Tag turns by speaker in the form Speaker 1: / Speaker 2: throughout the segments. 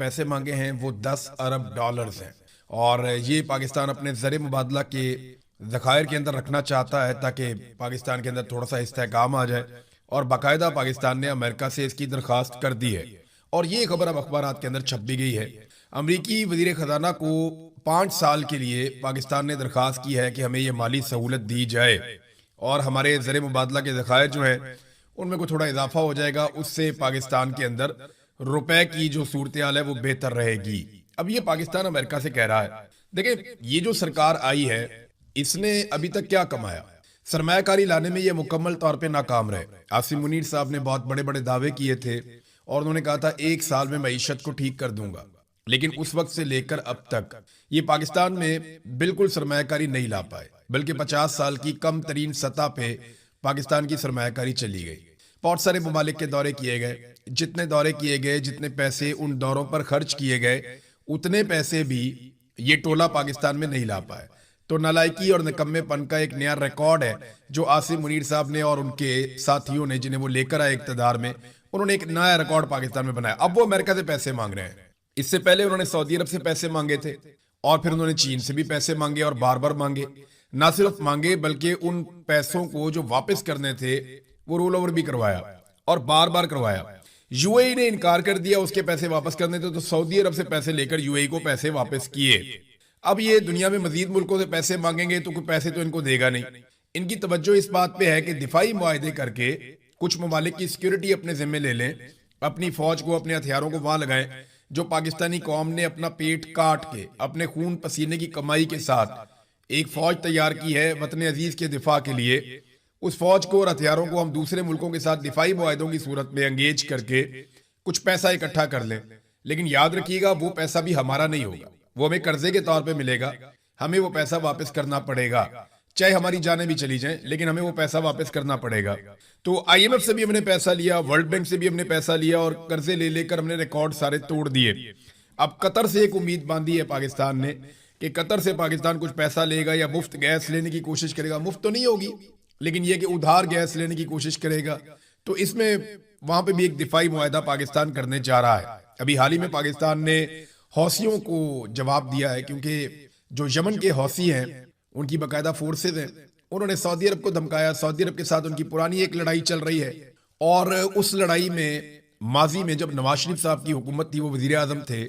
Speaker 1: पैसे मांगे हैं वो 10 अरब डॉलर्स हैं। और ये पाकिस्तान अपने ज़र मुबादला के ज़खायर के अंदर रखना चाहता है ताकि पाकिस्तान के अंदर थोड़ा सा इस्तेहकाम आ जाए। और बाकायदा पाकिस्तान ने अमेरिका से इसकी दरख्वास्त कर दी है और ये खबर अब अखबारात के अंदर छप भी गई है। अमरीकी वजीर ख़जाना को 5 साल के लिए पाकिस्तान ने दरख्वास्त की है कि हमें ये माली सहूलत दी जाए और हमारे ज़र मुबादला के ज़खायर जो हैं उनमें को थोड़ा इजाफा हो जाएगा, उससे पाकिस्तान के अंदर रुपए की जो सूरत हाल है वो बेहतर रहेगी। अब ये पाकिस्तान अमेरिका से कह रहा है, देखिए ये जो सरकार आई है इसने अभी तक क्या कमाया? सरमायाकारी लाने में ये मुकम्मल तौर पे नाकाम रहे। आसिम मुनीर साहब ने बहुत बड़े बड़े दावे किए थे और उन्होंने कहा था 1 साल में मईशत को ठीक कर दूंगा, लेकिन उस वक्त से लेकर अब तक ये पाकिस्तान में बिल्कुल सरमायाकारी नहीं ला पाए, बल्कि 50 साल की कम तरीन सतह पे पाकिस्तान की सरमायाकारी चली गई। बहुत सारे ममालिक के दौरे किए गए, जितने दौरे किए गए, जितने पैसे उन दौरों पर खर्च किए गए, उतने पैसे भी ये टोला पाकिस्तान में नहीं ला पाए। तो नालायकी और निकम्मेपन का एक नया रिकॉर्ड है जो आसिम मुनीर साहब ने और उनके साथियों ने, जिन्हें वो लेकर आए इक़्तिदार में, उन्होंने एक नया रिकॉर्ड पाकिस्तान में बनाया। अब वो अमेरिका से पैसे मांग रहे हैं। इससे पहले उन्होंने सऊदी अरब से पैसे मांगे थे और फिर उन्होंने चीन से भी पैसे मांगे और बार बार मांगे। ना सिर्फ मांगे बल्कि उन पैसों को जो वापस करने थे वो रोल ओवर भी करवाया और बार बार करवाया। यूएई ने इनकार कर दिया उसके पैसे वापस करने थे, तो सऊदी अरब से पैसे लेकर यूएई को पैसे वापस किए। अब ये दुनिया में मजीद मुल्कों से पैसे मांगेंगे तो कोई पैसे तो इनको देगा नहीं। इनकी तवज्जो इस बात पे है कि दिफाई मुआहदे करके कुछ ममालिक की सिक्योरिटी अपने जिम्मे ले लें, अपनी फौज को, अपने हथियारों को वहां लगाएं जो पाकिस्तानी कौम ने अपना पेट काट के, अपने खून पसीने की कमाई के साथ एक फौज तैयार की है वतन अजीज के दिफा के लिए। उस फौज को और हथियारों को हम दूसरे मुल्कों के साथ दिफाई मुआहदों की सूरत में एंगेज करके कुछ पैसा इकट्ठा कर लें। लेकिन याद रखिएगा वो पैसा भी हमारा नहीं होगा, वो हमें कर्जे के तौर पे मिलेगा। हमें वो पैसा वापस करना पड़ेगा, चाहे हमारी जानें भी चली जाएं, लेकिन हमें वो पैसा वापस करना पड़ेगा। तो आईएमएफ से भी हमने पैसा लिया, वर्ल्ड बैंक से भी हमने पैसा लिया और कर्जे ले लेकर हमने रिकॉर्ड सारे तोड़ दिए। अब कतर से एक उम्मीद बांधी है पाकिस्तान ने कि कतर से पाकिस्तान कुछ पैसा लेगा या मुफ्त गैस लेने की कोशिश करेगा। मुफ्त तो नहीं होगी, लेकिन यह कि उधार गैस लेने की कोशिश करेगा। तो इसमें वहां पे भी एक दिफाई मुआहदा पाकिस्तान करने जा रहा है। अभी हाल ही में पाकिस्तान ने हौसियों को जवाब दिया है, क्योंकि जो यमन के हौसी हैं उनकी बाकायदा फोर्सेज हैं, उन्होंने सऊदी अरब को धमकाया। सऊदी अरब के साथ उनकी पुरानी एक लड़ाई चल रही है और उस लड़ाई में माजी में जब नवाज शरीफ साहब की हुकूमत थी, वो वजीर आजम थे,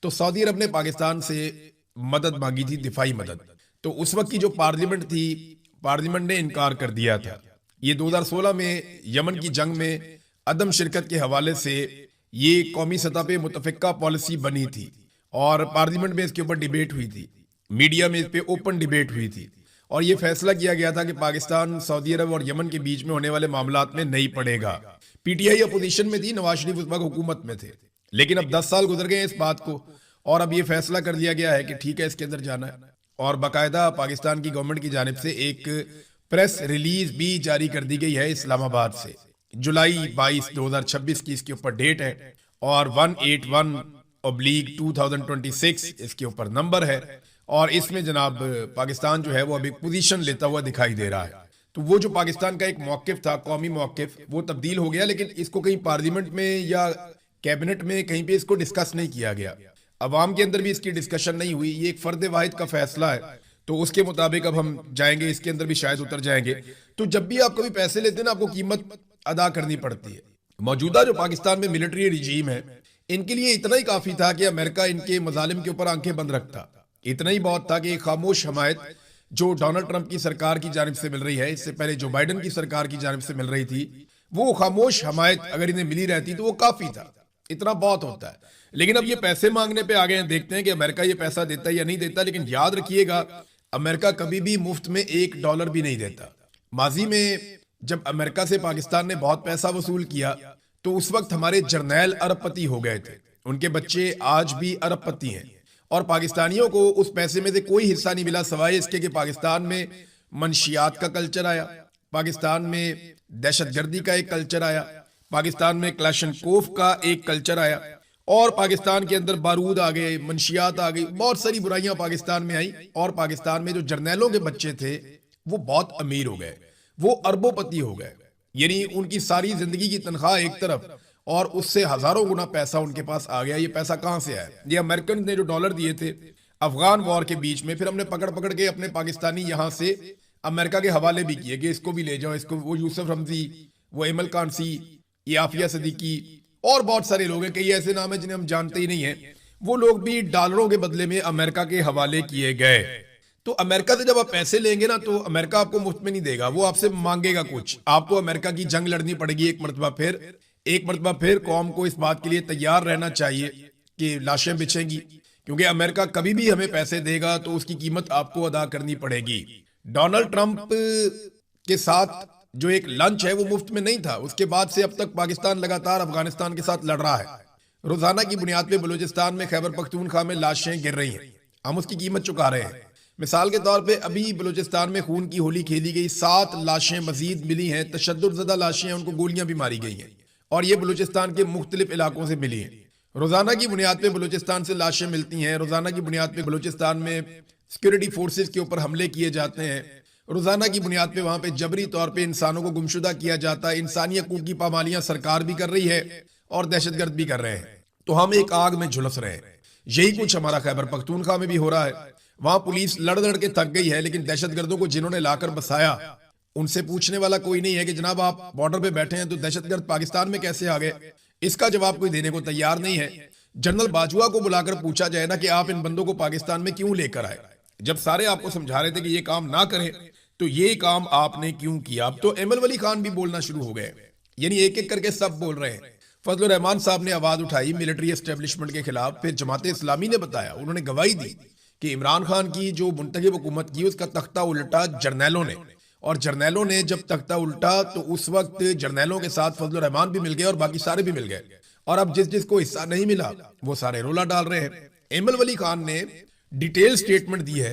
Speaker 1: तो सऊदी अरब ने पाकिस्तान से मदद मांगी थी, दिफाई मदद। तो उस वक्त की जो पार्लियामेंट थी, पार्लियामेंट ने इनकार कर दिया था। ये 2016 में यमन की जंग में अदम शिरकत के हवाले से ये कौमी सतह पे मुतफिका पॉलिसी बनी थी और पार्लियामेंट में इसके ऊपर डिबेट हुई थी, मीडिया में इस पे ओपन डिबेट हुई थी और ये फैसला किया गया था कि पाकिस्तान सऊदी अरब और यमन के बीच में होने वाले मामलात में नहीं पड़ेगा। पीटीआई अपोजिशन में थी, नवाज शरीफ उस वक्त हुकूमत में थे। लेकिन अब 10 साल गुजर गए इस बात को और अब ये फैसला कर दिया गया है कि ठीक है, इसके अंदर जाना है। और बाकायदा पाकिस्तान की गवर्नमेंट की जानिब से एक प्रेस रिलीज भी जारी कर दी गई है इस्लामाबाद से। जुलाई 22, 2026 की इसके ऊपर डेट है और 181/2026 इसके ऊपर नंबर है और इसमें जनाब पाकिस्तान जो है वो अभी पोजीशन लेता हुआ दिखाई दे रहा है। तो वो जो पाकिस्तान का एक मौकिफ था, कौमी मौकिफ, वो तब्दील हो गया, लेकिन इसको कहीं पार्लियामेंट में या कैबिनेट में कहीं पे इसको डिस्कस नहीं किया गया। अवाम के अंदर भी इसकी डिस्कशन नहीं हुई। ये एक फर्द वाहिद का फैसला है, तो उसके मुताबिक अब हम जाएंगे, इसके अंदर भी शायद उतर जाएंगे। तो जब भी आप कभी पैसे लेते हैं ना, आपको कीमत अदा करनी पड़ती है। मौजूदा जो पाकिस्तान में मिलिट्री रिजीम है, इनके लिए इतना ही काफी था कि अमेरिका इनके मजालिम के ऊपर आंखें बंद रखता। इतना ही बहुत था कि एक खामोश हमायत जो डोनाल्ड ट्रंप की सरकार की जानिब से मिल रही है, इससे पहले जो बाइडन की सरकार की जानिब से मिल रही थी, वो खामोश हमायत अगर इन्हें मिली रहती तो वो काफी था। इतना बहुत होता है। लेकिन अब ये पैसे मांगने पे आ गए हैं, देखते हैं कि अमेरिका ये पैसा देता है या नहीं देता। लेकिन याद रखिएगा, अमेरिका कभी भी मुफ्त में $1 भी नहीं देता। माजी में जब अमेरिका से पाकिस्तान ने बहुत पैसा वसूल किया तो उस वक्त हमारे जर्नैल अरबपति हो गए थे, उनके बच्चे आज भी अरबपति हैं और पाकिस्तानियों को उस पैसे में से कोई हिस्सा नहीं मिला, सवाए इसके कि पाकिस्तान में मनशियात का कल्चर आया, पाकिस्तान में दहशतगर्दी का एक कल्चर आया, पाकिस्तान में क्लाशनकोफ का एक कल्चर आया और पाकिस्तान के अंदर बारूद आ गए, मनशियात आ गई, बहुत सारी बुराइयां पाकिस्तान में आई और पाकिस्तान में जो जर्नैलों के बच्चे थे वो बहुत अमीर हो गए, वो अरबोपति हो गए। यानी उनकी सारी जिंदगी की तनख्वाह एक तरफ और उससे हजारों गुना पैसा उनके पास आ गया। ये पैसा कहां से आया? ये अमेरिकन ने जो डॉलर दिए थे अफगान वॉर के बीच में, फिर हमने पकड़ पकड़ के अपने पाकिस्तानी यहां से अमेरिका के हवाले भी किए कि इसको भी ले जाओ, इसको। वो यूसुफ रमजी, वो एमल कानसी, ये आफिया सदीकी और बहुत सारे लोग हैं, कई ऐसे नाम है जिन्हें हम जानते ही नहीं है। वो लोग भी डॉलरों के बदले में अमेरिका के हवाले किए गए। तो अमेरिका से जब आप पैसे लेंगे ना, तो अमेरिका आपको मुफ्त में नहीं देगा, वो आपसे मांगेगा कुछ। आपको अमेरिका की जंग लड़नी पड़ेगी एक मरतबा फिर कौम को इस बात के लिए तैयार रहना चाहिए कि लाशें बिछेंगी, क्योंकि अमेरिका कभी भी हमें पैसे देगा तो उसकी कीमत आपको अदा करनी पड़ेगी। डोनाल्ड ट्रंप के साथ जो एक लंच है वो मुफ्त में नहीं था। उसके बाद से अब तक पाकिस्तान लगातार अफगानिस्तान के साथ लड़ रहा है। रोजाना की बुनियाद पे बलूचिस्तान में, खैबर पख्तूनख्वा में लाशें गिर रही हैं, हम उसकी कीमत चुका रहे हैं। मिसाल के तौर पे अभी बलूचिस्तान में खून की होली खेली गई, 7 लाशें मजीद मिली हैं, तशद्दुदज़दा लाशें हैं, उनको गोलियां भी मारी गई हैं, और ये बलूचिस्तान के मुख्तलिफ इलाकों से मिली हैं। रोजाना की बुनियाद पे बलूचिस्तान से लाशें मिलती हैं। रोजाना की बुनियाद पे बलूचिस्तान में सिक्योरिटी फोर्सेस के ऊपर हमले किए जाते हैं। रोजाना की बुनियाद पे वहां पे जबरी तौर पे इंसानों को गुमशुदा किया जाता है। इंसानी हकूक की पामालियां सरकार भी कर रही है और दहशतगर्द भी कर रहे हैं। तो हम एक आग में झुलस रहे हैं। यही कुछ हमारा खैबर पख्तूनख्वा में भी हो रहा है। वहां पुलिस लड़ लड़ के थक गई है, लेकिन दहशतगर्दों को जिन्होंने लाकर बसाया उनसे पूछने वाला कोई नहीं है कि जनाब आप बॉर्डर पे बैठे हैं तो दहशतगर्द पाकिस्तान में कैसे आ गए। इसका जवाब कोई देने को तैयार नहीं है। जनरल बाजवा को बुलाकर पूछा जाए ना कि आप इन बंदों को पाकिस्तान में क्यों लेकर आए, जब सारे आपको समझा रहे थे कि ये काम ना करें, तो ये काम आपने क्यों किया। अब तो एमल वली खान भी बोलना शुरू हो गए, यानी एक एक करके सब बोल रहे हैं। फजलुर रहमान साहब ने आवाज उठाई मिलिट्री एस्टेब्लिशमेंट के खिलाफ, फिर जमात इस्लामी ने बताया, उन्होंने गवाही दी कि इमरान खान की जो मुंतखब हुकूमत की उसका तख्ता उल्टा जर्नैलों ने, और जर्नैलों ने जब तख्ता उल्टा तो उस वक्त जर्नैलों के साथ फजलुर रहमान भी मिल गए और बाकी सारे भी मिल गए, और अब जिस जिसको हिस्सा नहीं मिला वो सारे रोला डाल रहे हैं। एमल वली खान ने डिटेल स्टेटमेंट दी है,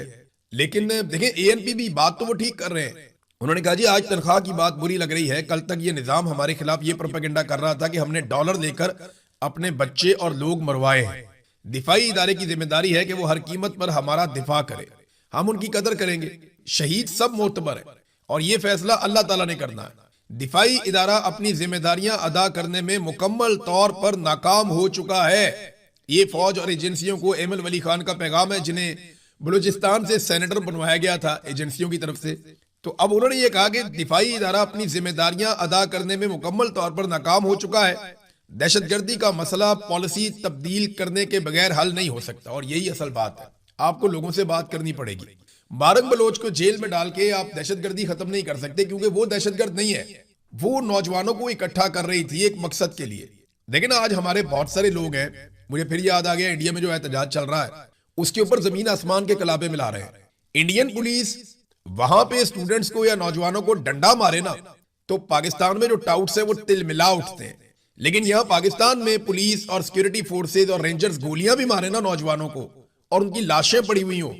Speaker 1: लेकिन देखें एएनपी भी बात तो वो ठीक कर रहे हैं। उन्होंने कहा जी आज तनख्वाह की बात बुरी लग रही है, कल तक ये निजाम हमारे खिलाफ ये प्रोपेगेंडा कर रहा था कि हमने डॉलर देकर अपने बच्चे और लोग मरवाए हैं। दिफाई इदारे की जिम्मेदारी है कि वो हर कीमत पर हमारा दिफा करे, हम उनकी कदर करेंगे। शहीद सब मोतबर है और ये फैसला अल्लाह ताला ने करना है। दिफाई इदारा अपनी जिम्मेदारियां अदा करने में मुकम्मल तौर पर नाकाम हो चुका है। ये फौज और एजेंसियों को एमल वली खान का पैगाम है, जिन्हें बलूचिस्तान से सेनेटर बनवाया गया था एजेंसियों की तरफ से। तो अब उन्होंने ये कहा कि दिफाई इदारा अपनी जिम्मेदारियां अदा करने में मुकम्मल तौर पर नाकाम हो चुका है। दहशतगर्दी का मसला पॉलिसी तब्दील करने के बगैर हल नहीं हो सकता, और यही असल बात है। आपको लोगों से बात करनी पड़ेगी। बारक बलोच को जेल में डाल के आप दहशतगर्दी खत्म नहीं कर सकते, क्योंकि वो दहशतगर्द नहीं है, वो नौजवानों को इकट्ठा कर रही थी एक मकसद के लिए। लेकिन आज हमारे बहुत सारे लोग हैं, मुझे फिर याद आ गया इंडिया में जो एहतजाज चल रहा है उसके ऊपर जमीन आसमान के कलाबे मिला रहे हैं। इंडियन पुलिस वहां पे स्टूडेंट्स को या नौजवानों को डंडा मारे ना, तो पाकिस्तान में जो टाउट्स है वो तिलमिला उठते हैं, लेकिन यहाँ पाकिस्तान में पुलिस और सिक्योरिटी फोर्सेज और रेंजर्स गोलियां भी मारे ना नौजवानों को और उनकी लाशें पड़ी हुई हो,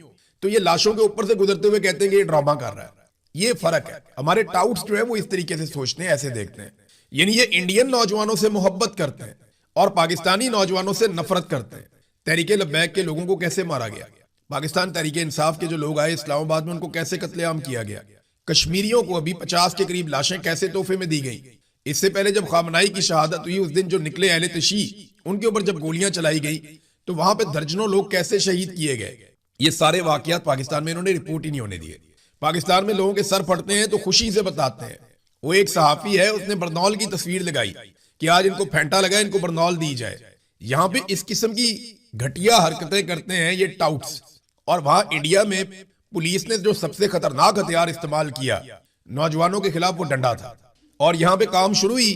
Speaker 1: तो ये लाशों के ऊपर से गुजरते हुए कहते हैं कि ये ड्रामा कर रहा है। ये फर्क है। हमारे टाउट्स जो है वो इस तरीके से सोचते हैं, ऐसे देखते हैं, यानी ये इंडियन नौजवानों से मोहब्बत करते हैं और पाकिस्तानी नौजवानों से नफरत करते हैं। तहरीके लब्बैक के लोगों को कैसे मारा गया, पाकिस्तान तहरीके इंसाफ के जो लोग आए इस्लामाबाद में उनको कैसे कत्लेआम किया गया, कश्मीरियों को अभी 50 के करीब लाशें कैसे तोहफे में दी गई। इससे पहले जब खामनाई की शहादत हुई उस दिन जो निकले अहले तशी, उनके ऊपर जब गोलियां चलाई गई तो वहां पे दर्जनों लोग कैसे शहीद किए गए। ये सारे वाकयात पाकिस्तान में इन्होंने रिपोर्ट ही नहीं होने दिए। पाकिस्तान में लोगों के सर फटते हैं तो खुशी से बताते हैं। वो एक सहाफी है, उसने बरनौल की तस्वीर लगाई कि आज इनको फेंटा लगा, इनको बरनौल दी जाए। यहां पे इस किस्म की घटिया हरकतें करते हैं ये टाउट्स, और वहां इंडिया में पुलिस ने जो सबसे खतरनाक हथियार इस्तेमाल किया नौजवानों के खिलाफ वो डंडा था। और यहां पे काम शुरू ही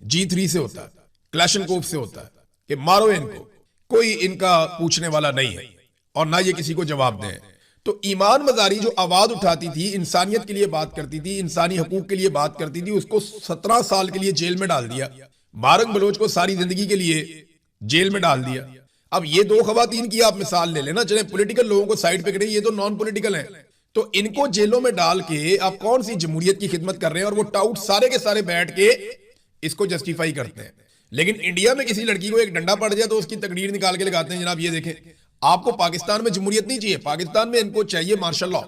Speaker 1: G3 से होता है, क्लैशनकोफ से होता है कि मारो इनको, कोई इनका पूछने वाला नहीं है और ना ये किसी को जवाब दें। तो ईमान मजारी जो आवाज उठाती थी, इंसानियत के लिए बात करती थी, इंसानी हकूक के लिए बात करती थी, उसको 17 साल के लिए जेल में डाल दिया। बारक बलोच को सारी जिंदगी के लिए जेल में डाल दिया। अब ये दो खवातीन की आप मिसाल ले लेना, चले पॉलिटिकल लोगों को साइड पे करें, ये तो नॉन पॉलिटिकल हैं, तो इनको जेलों में डाल के आप कौन सी जमहूरियत की खिदमत कर रहे हैं। और वो टाउट सारे के सारे बैठ के इसको जस्टिफाई करते हैं। लेकिन इंडिया में किसी लड़की को एक डंडा पड़ जाए तो उसकी तकरीर निकाल के लगाते हैं, जनाब ये देखें। आपको पाकिस्तान में जमहूरियत नहीं चाहिए, पाकिस्तान में इनको चाहिए मार्शल लॉ,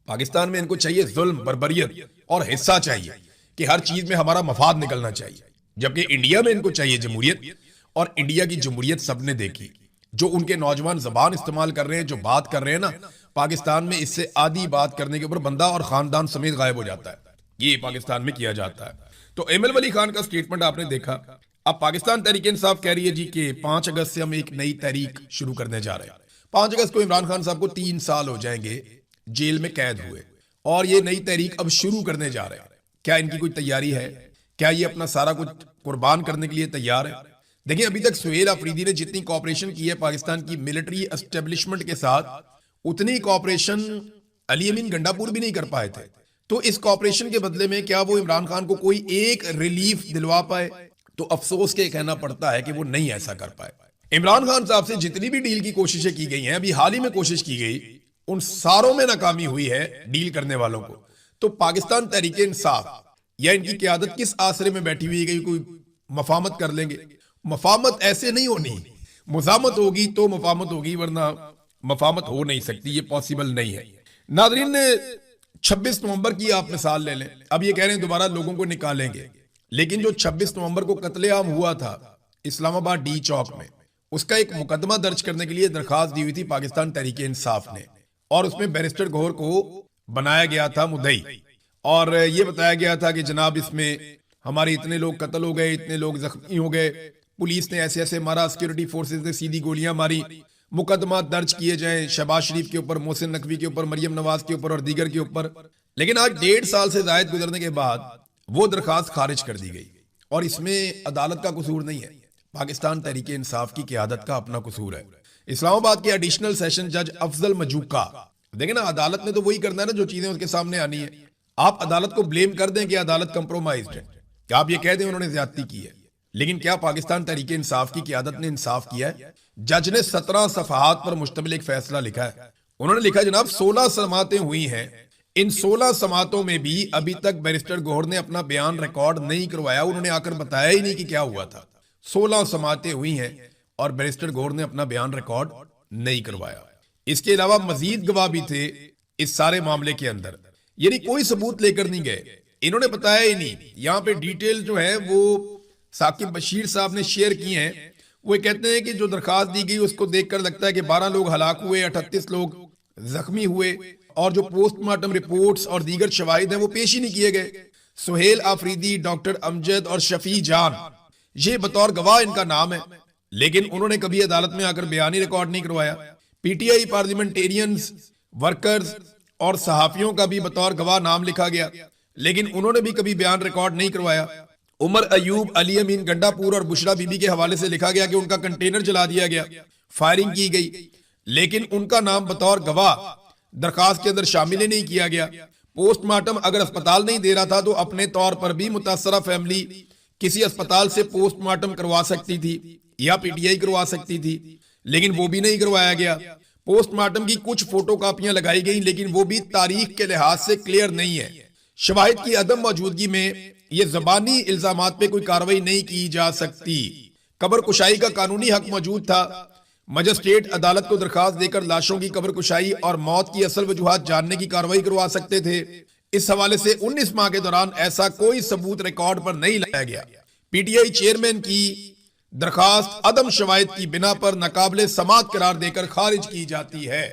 Speaker 1: पाकिस्तान में इनको चाहिए जुल्म बर्बरियत और हिस्सा चाहिए कि हर चीज में हमारा मफाद निकलना चाहिए। जबकि इंडिया में इनको चाहिए जमहूरियत, और इंडिया की जमहूरियत सबने देखी। जो उनके नौजवान जबान इस्तेमाल कर रहे हैं, जो बात कर रहे हैं ना, पाकिस्तान में इससे आधी बात करने के ऊपर बंदा और खानदान समेत गायब हो जाता है। ये पाकिस्तान में किया जाता है। तो एमएल वली खान का स्टेटमेंट आपने देखा। अब पाकिस्तान तहरीक इंसाफ कह रही है जी कि 5 अगस्त से हम एक नई तहरीक शुरू करने जा रहे हैं। 5 अगस्त को इमरान खान साहब को 3 साल हो जाएंगे जेल में कैद हुए, और ये नई तहरीक अब शुरू करने जा रहे हैं। क्या इनकी कोई तैयारी है? क्या ये अपना सारा कुछ कुर्बान करने के लिए तैयार है? देखिए, अभी तक सुहेल अफरीदी ने जितनी कॉपरेशन की है पाकिस्तान की मिलिट्री एस्टेब्लिशमेंट के साथ, उतनी कॉपरेशन अली अमीन गंडापुर भी नहीं कर पाए थे। तो इस कॉपरेशन के बदले में क्या वो इमरान खान को कोई एक रिलीफ दिलवा पाए? तो अफसोस के कहना पड़ता है कि वो नहीं ऐसा कर पाए। इमरान खान साहब से जितनी भी डील की कोशिशें की गई हैं, अभी हाल ही में कोशिश की गई, उन सारों में नाकामी हुई है डील करने वालों को। तो पाकिस्तान तहरीक इंसाफ या इनकी क़यादत किस आसरे में बैठी हुई है कि कोई मफामत कर लेंगे? मफामत ऐसे नहीं होनी, मुजामत होगी तो मफामत होगी, वरना मफामत हो नहीं सकती, ये पॉसिबल नहीं है। नादरीन, 26 नवंबर की आप मिसाल ले लें। अब ये कह रहे हैं दोबारा लोगों को निकालेंगे, लेकिन जो 26 नवंबर को कत्लेआम हुआ था इस्लामाबाद डी चौक में, उसका एक मुकदमा दर्ज करने के लिए दरखास्त दी हुई थी पाकिस्तान तहरीक इंसाफ ने, और उसमें बैरिस्टर गौहर को बनाया गया था मुद्दई, और ये बताया गया था कि जनाब इसमें हमारे इतने लोग कत्ल हो गए, इतने लोग जख्मी हो गए, पुलिस ने ऐसे ऐसे मारा, सिक्योरिटी फोर्सेस ने सीधी गोलियां मारी, मुकदमा दर्ज किए जाएं शहबाज शरीफ के ऊपर, मोहसिन नकवी के ऊपर, मरियम नवाज के ऊपर और दीगर के ऊपर। लेकिन आज 1.5 साल से जायद गुजरने के बाद वो दरखास्त खारिज कर दी गई, और इसमें अदालत का कसूर नहीं है, पाकिस्तान तहरीक इंसाफ की क़यादत का अपना कसूर है। इस्लामाबाद के एडिशनल सेशन जज अफजल मजूका, देखें ना, अदालत ने तो वही करना है ना जो चीजें उसके सामने आनी है। आप अदालत को ब्लेम कर दें कि अदालत कंप्रोमाइज्ड है, क्या आप ये कह दें उन्होंने ज्यादती की है, लेकिन क्या पाकिस्तान तहरीक इंसाफ की क़यादत ने इंसाफ किया है? जज ने 17 सफहात पर मुश्तमिल एक फैसला लिखा है। उन्होंने लिखा, जनाब 16 समातें हुई हैं, इन 16 समातों में भी अभी तक बैरिस्टर गौहर ने अपना बयान रिकॉर्ड नहीं करवाया, उन्होंने आकर बताया ही नहीं कि क्या हुआ था। 16 समातें हुई हैं और बैरिस्टर गौहर ने अपना बयान रिकॉर्ड नहीं करवाया। इसके अलावा मजीद गवाह भी थे इस सारे मामले के अंदर, यानी कोई सबूत लेकर नहीं गए, इन्होंने बताया ही नहीं। यहाँ पे डिटेल जो है वो साकिब बशीर साहब ने शेयर की हैं। वो कहते हैं कि जो दरखास्त दी गई उसको देखकर लगता है कि 12 लोग हलाक हुए, 38 लोग जख्मी हुए, और जो पोस्टमार्टम रिपोर्ट्स और दीगर शवाहिद हैं वो पेश ही नहीं किए गए। सुहेल अफरीदी, डॉक्टर अमजद और शफी जान, ये बतौर गवाह इनका नाम है, लेकिन उन्होंने कभी अदालत में आकर बयान ही रिकॉर्ड नहीं करवाया। पीटीआई पार्लियामेंटेरियंस, वर्कर्स और सहाफियों का भी बतौर गवाह नाम लिखा गया, लेकिन उन्होंने भी कभी बयान रिकॉर्ड नहीं करवाया। उमर अयूब, अली अमीन गंडापुर और बुशरा बीबी के हवाले से लिखा गया कि उनका कंटेनर जला दिया गया, फायरिंग की गई, लेकिन उनका नाम बतौर गवाह दरखास्त के अंदर शामिल ही नहीं किया गया। पोस्टमार्टम अगर अस्पताल नहीं दे रहा था तो अपने तौर पर भी मुतासरा फैमिली किसी अस्पताल से पोस्टमार्टम करवा सकती थी या पीटीआई करवा सकती थी, लेकिन वो भी नहीं करवाया गया। पोस्टमार्टम की कुछ फोटो कापियां लगाई गई, लेकिन वो भी तारीख के लिहाज से क्लियर नहीं है। शवाहिद की अदम मौजूदगी में ये जबानी इल्जामात पे कोई कार्रवाई नहीं की जा सकती। कब्र कुशाई का कानूनी हक मौजूद था। मजिस्ट्रेट अदालत को दरखास्त देकर लाशों की कब्र कुशाई और मौत की असल वजूहात जानने की कार्रवाई करवा सकते थे। इस हवाले से 19 माह के दौरान ऐसा कोई सबूत रिकॉर्ड पर नहीं लाया गया। पीटीआई चेयरमैन की दरखास्त अदम शवाहिद की बिना पर नाकाबिले समात करार देकर खारिज की जाती है।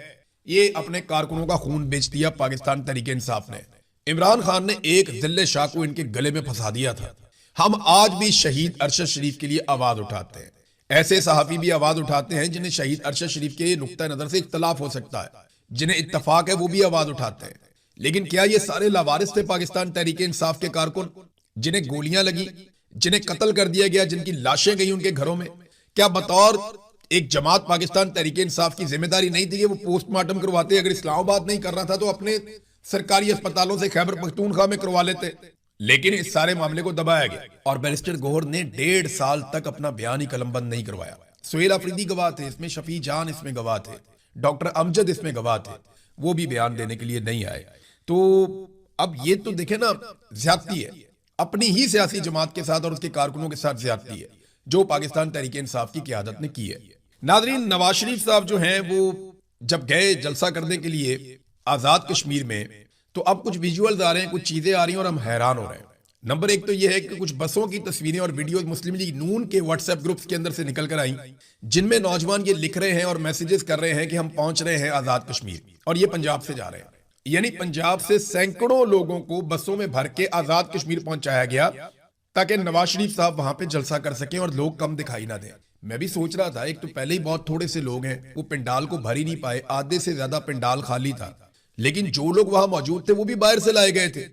Speaker 1: ये अपने कारकुनों का खून बेच दिया पाकिस्तान तहरीक इंसाफ ने। इमरान खान ने एक जिल्ले शाह को इनके गले में फंसा दिया था। हम आज भी शहीद अरशद शरीफ के लिए आवाज उठाते हैं। ऐसे सहाफी भी आवाज उठाते हैं जिन्हें शहीद अरशद शरीफ के नुक्ता नजर से इख्तलाफ हो सकता है, जिन्हें इत्तफाक है वो भी आवाज उठाते हैं। लेकिन क्या ये सारे लावारिस थे पाकिस्तान तहरीक इंसाफ के कारकुन, जिन्हें गोलियां लगी, जिन्हें कत्ल कर दिया गया, जिनकी लाशें गई उनके घरों में? क्या बतौर एक जमात पाकिस्तान तहरीक इंसाफ की जिम्मेदारी नहीं थी कि वो पोस्टमार्टम करवाते? अगर इस्लामाबाद नहीं कर रहा था तो अपने सरकारी अस्पतालों से खैबर पख्तूनख्वा में करवा लेते। लेकिन इस सारे मामले को दबाया गया और बैरिस्टर गौहर ने 1.5 साल तक अपना बयान ही कलमबंद नहीं करवाया। सुहेल अफरीदी गवाह थे इसमें, शफी जान इसमें गवाह थे, डॉक्टर अमजद इसमें गवाह थे, वो भी बयान देने के लिए नहीं आए। तो अब ये तो देखे ना, ज्यादती है, अपनी ही सियासी जमात के साथ और उसके कारकुनों के साथ ज्यादती है जो पाकिस्तान तहरीक इंसाफ की क़यादत ने की है। नादरीन, नवाज शरीफ साहब जो हैं वो जब गए जलसा करने के लिए आजाद कश्मीर में, तो अब कुछ विजुअल्स आ रहे हैं, कुछ चीजें आ रही हैं और हम हैरान हो रहे हैं। नंबर एक तो यह है कि कुछ बसों की तस्वीरें और वीडियोस मुस्लिम लीग नून के व्हाट्सएप ग्रुप्स के अंदर से निकल कर आई, जिनमें नौजवान ये लिख रहे हैं और मैसेजेस कर रहे हैं कि हम पहुंच रहे हैं आजाद कश्मीर, और ये पंजाब से जा रहे हैं। यानी पंजाब से सैकड़ों लोगों को बसों में भर के आजाद कश्मीर पहुंचाया गया ताकि नवाज शरीफ साहब वहां पे जलसा कर सकें और लोग कम दिखाई ना दें। मैं भी सोच रहा था, एक तो पहले ही बहुत थोड़े से लोग हैं, वो पंडाल को भर ही नहीं पाए, आधे से ज्यादा पंडाल खाली था, लेकिन जो लोग वहां मौजूद थे वो भी बाहर से लाए गए थे।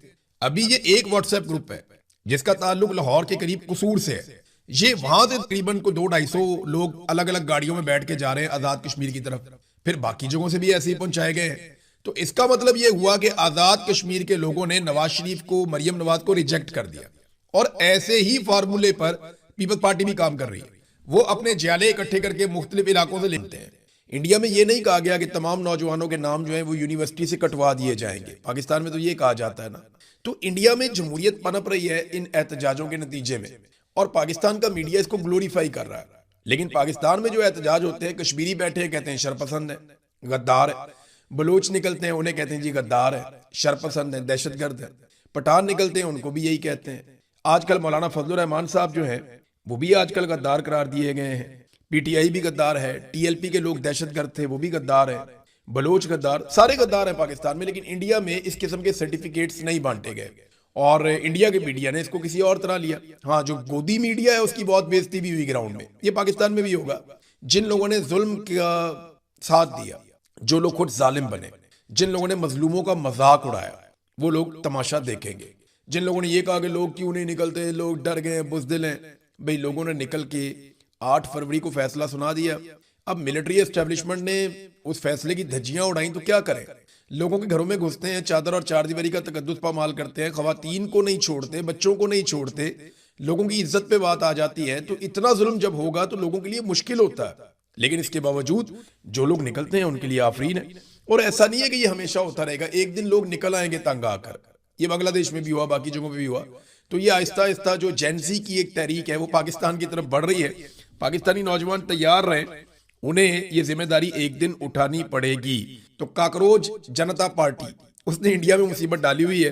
Speaker 1: अभी ये एक व्हाट्सएप ग्रुप है जिसका ताल्लुक लाहौर के करीब कसूर से है, ये वहां से तकरीबन को 200-250 लोग अलग अलग गाड़ियों में बैठ के जा रहे हैं आजाद कश्मीर की तरफ, फिर बाकी जगहों से भी ऐसे ही पहुंचाए गए हैं। तो इसका मतलब ये हुआ कि आजाद कश्मीर के लोगों ने नवाज शरीफ को, मरियम नवाज को रिजेक्ट कर दिया, और ऐसे ही फार्मूले पर पीपल्स पार्टी भी काम कर रही है। वो अपने जाले इकट्ठे करके मुख्तलिफ इलाकों से लेते हैं। इंडिया में ये नहीं कहा गया कि तमाम नौजवानों के नाम जो है वो यूनिवर्सिटी से कटवा दिए जाएंगे, पाकिस्तान में तो ये कहा जाता है ना। तो इंडिया में जमहूरियत पनप रही है इन एहतजाजों के नतीजे में, और पाकिस्तान का मीडिया इसको ग्लोरीफाई कर रहा है। लेकिन पाकिस्तान में जो एहतजाज होते हैं, कश्मीरी बैठे कहते हैं शरपसंद है, गद्दार है, बलोच निकलते हैं उन्हें कहते हैं जी गद्दार है, शरपसंद है, दहशतगर्द है, पठान निकलते हैं उनको भी यही कहते हैं। आजकल मौलाना फजलुर रहमान साहब जो है वो भी आजकल गद्दार करार दिए गए हैं, पीटीआई भी गद्दार है, टीएलपी के लोग दहशतगर्द थे वो भी गद्दार है, बलोच गद्दार, सारे गद्दार हैं पाकिस्तान में। लेकिन इंडिया में इस किस्म के सर्टिफिकेट्स नहीं बांटे गए, और इंडिया के मीडिया ने इसको किसी और तरह लिया। हाँ, जो गोदी मीडिया है उसकी बहुत बेइज्जती भी हुई ग्राउंड में, ये पाकिस्तान में भी होगा। जिन लोगों ने जुल्म का साथ दिया, जो लोग खुद जालिम बने, जिन लोगों ने मजलूमों का मजाक उड़ाया, वो लोग तमाशा देखेंगे। जिन लोगों ने ये कहा कि लोग क्यों नहीं निकलते, लोग डर गए, बुजदिल हैं, भाई लोगों ने निकल के 8 फरवरी को फैसला सुना दिया। अब मिलिट्री एस्टेब्लिशमेंट ने उस फैसले की धज्जियां उड़ाई तो क्या करें? लोगों के घरों में घुसते हैं, चादर और चारदीवारी का तकद्दुस पामाल करते हैं, खवातीन को नहीं छोड़ते, बच्चों को नहीं छोड़ते, लोगों की इज्जत पे बात आ जाती है। तो इतना जुल्म जब होगा तो लोगों के लिए मुश्किल होता है। लेकिन इसके बावजूद जो लोग निकलते हैं उनके लिए आफरीन है, और ऐसा नहीं है कि ये हमेशा होता रहेगा। एक दिन लोग निकल आएंगे तंग आकर। ये बांग्लादेश में भी हुआ, बाकी जगहों पे भी हुआ। तो ये आहिस्ता आहिस्ता जो जेंजी की एक तहरीक है वो पाकिस्तान की तरफ बढ़ रही है। पाकिस्तानी नौजवान तैयार रहे, उन्हें ये जिम्मेदारी एक दिन उठानी पड़ेगी। तो काकरोच जनता पार्टी उसने इंडिया में मुसीबत डाली हुई है।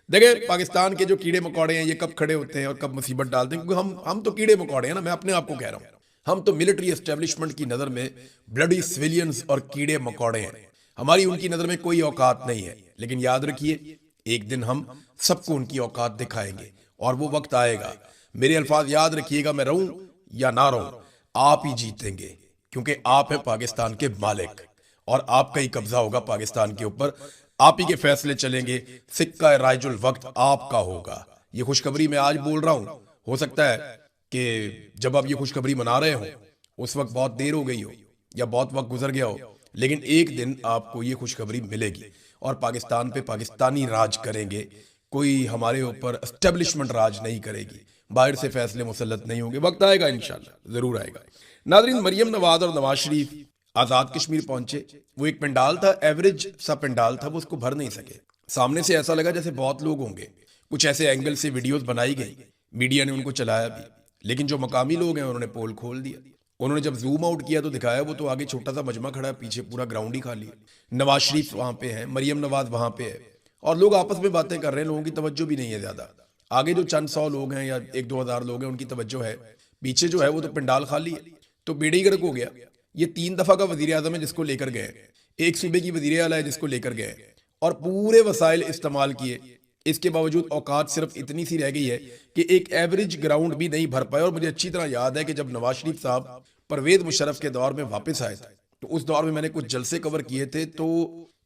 Speaker 1: देखें पाकिस्तान के जो कीड़े मकोड़े हैं ये कब खड़े होते हैं और कब मुसीबत डालते हैं, क्योंकि हम तो कीड़े मकोड़े हैं ना। मैं अपने आप को कह रहा हूँ, हम तो मिलिट्री एस्टेब्लिशमेंट की नजर में ब्लडी सिविलियंस और कीड़े मकोड़े हैं। हमारी उनकी नजर में कोई औकात नहीं है। लेकिन याद रखिए, एक दिन हम सबको उनकी औकात दिखाएंगे, और वो वक्त आएगा। मेरे अल्फाज याद रखिएगा, मैं रहूं या ना रहूं, आप ही जीतेंगे, क्योंकि आप हैं पाकिस्तान के मालिक, और आपका ही कब्जा होगा पाकिस्तान के ऊपर। आप ही के फैसले चलेंगे, सिक्का राइजुल वक्त आपका होगा। ये खुशखबरी मैं आज बोल रहा हूं। हो सकता है कि जब आप ये खुशखबरी मना रहे हो उस वक्त बहुत देर हो गई हो या बहुत वक्त गुजर गया हो, लेकिन एक दिन आपको ये खुशखबरी मिलेगी और पाकिस्तान पे पाकिस्तानी राज करेंगे। कोई हमारे ऊपर एस्टेब्लिशमेंट राज नहीं करेगी, बाहर से फैसले मुसल्लत नहीं होंगे। वक्त आएगा, इंशाल्लाह जरूर आएगा। नाज़रीन, मरियम नवाज और नवाज शरीफ आजाद कश्मीर पहुंचे। वो एक पंडाल था, एवरेज सा पंडाल था, वो उसको भर नहीं सके। सामने से ऐसा लगा जैसे बहुत लोग होंगे। कुछ ऐसे एंगल से वीडियोस बनाई गई, मीडिया ने उनको चलाया भी, लेकिन जो मकामी लोग हैं उन्होंने पोल खोल दिया। उन्होंने जब जूम आउट किया तो दिखाया वो तो आगे छोटा सा मजमा खड़ा है, पीछे पूरा ग्राउंड ही खाली है। नवाज शरीफ वहां पे है, मरियम नवाज वहां पे है, और लोग आपस में बातें कर रहे हैं। लोगों की तवज्जो भी नहीं है ज्यादा। आगे जो चंद 100 लोग हैं या 1-2 हज़ार लोग हैं उनकी तवज्जो है, पीछे जो है वो तो पंडाल खाली है। तो बेड़ी गर्क हो गया। ये 3 दफा का वजीर आजम है जिसको लेकर गए, एक सूबे की वजीर आला है जिसको लेकर गए, और पूरे वसाइल इस्तेमाल किए। इसके बावजूद औकात सिर्फ इतनी सी रह गई है कि एक एवरेज ग्राउंड भी नहीं भर पाए। और मुझे अच्छी तरह याद है कि जब नवाज शरीफ साहब परवेज मुशर्रफ के दौर में वापस आए थे, तो उस दौर में मैंने कुछ जलसे कवर किए थे। तो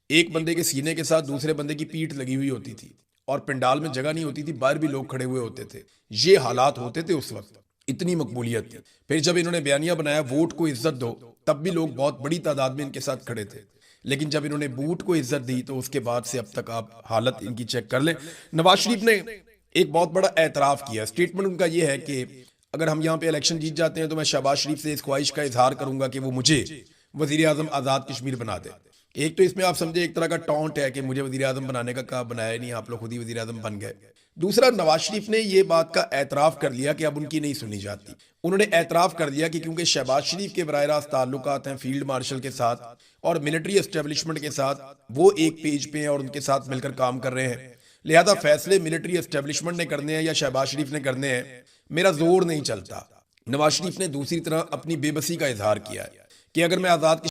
Speaker 1: एक बंदे के सीने के साथ दूसरे बंदे की पीठ लगी हुई होती थी, और पंडाल में जगह नहीं होती थी, बाहर भी लोग खड़े हुए होते थे। ये हालात होते थे उस वक्त, इतनी मकबूलियत थी। फिर जब इन्होंने बयानिया बनाया वोट को इज्जत दो, तब भी लोग बहुत बड़ी तादाद में इनके साथ खड़े थे। लेकिन जब इन्होंने बूट को इज्जत दी तो उसके बाद से अब तक आप हालत इनकी चेक कर लें। नवाज शरीफ ने एक बहुत बड़ा एतराफ किया। स्टेटमेंट उनका यह है कि अगर हम यहाँ पे इलेक्शन जीत जाते हैं तो मैं शहबाज शरीफ से इस ख्वाहिश का इजहार करूंगा कि वो मुझे वजीर आजम आजाद कश्मीर बना दे। एक तो इसमें आप समझे एक तरह का टॉन्ट है कि मुझे वजीर आजम बनाने का कहा, बनाया नहीं, आप लोग खुद ही वजीर आजम बन गए। दूसरा, नवाज शरीफ ने ये बात का एतराफ कर लिया कि अब उनकी नहीं सुनी जाती। उन्होंने एतराफ कर दिया कि क्योंकि शहबाज शरीफ के बराह रास्त ताल्लुकात हैं फील्ड मार्शल के साथ और मिलिट्री एस्टेब्लिशमेंट के साथ, वो एक पेज पे हैं और उनके साथ मिलकर काम कर रहे हैं। लिहाजा फैसले मिलिट्री एस्टेब्लिशमेंट ने करने हैं या शहबाज शरीफ ने करने हैं, मेरा जोर नहीं चलता। नवाज शरीफ ने दूसरी तरह अपनी बेबसी का इजहार किया है कि अगर मैं आज़ाद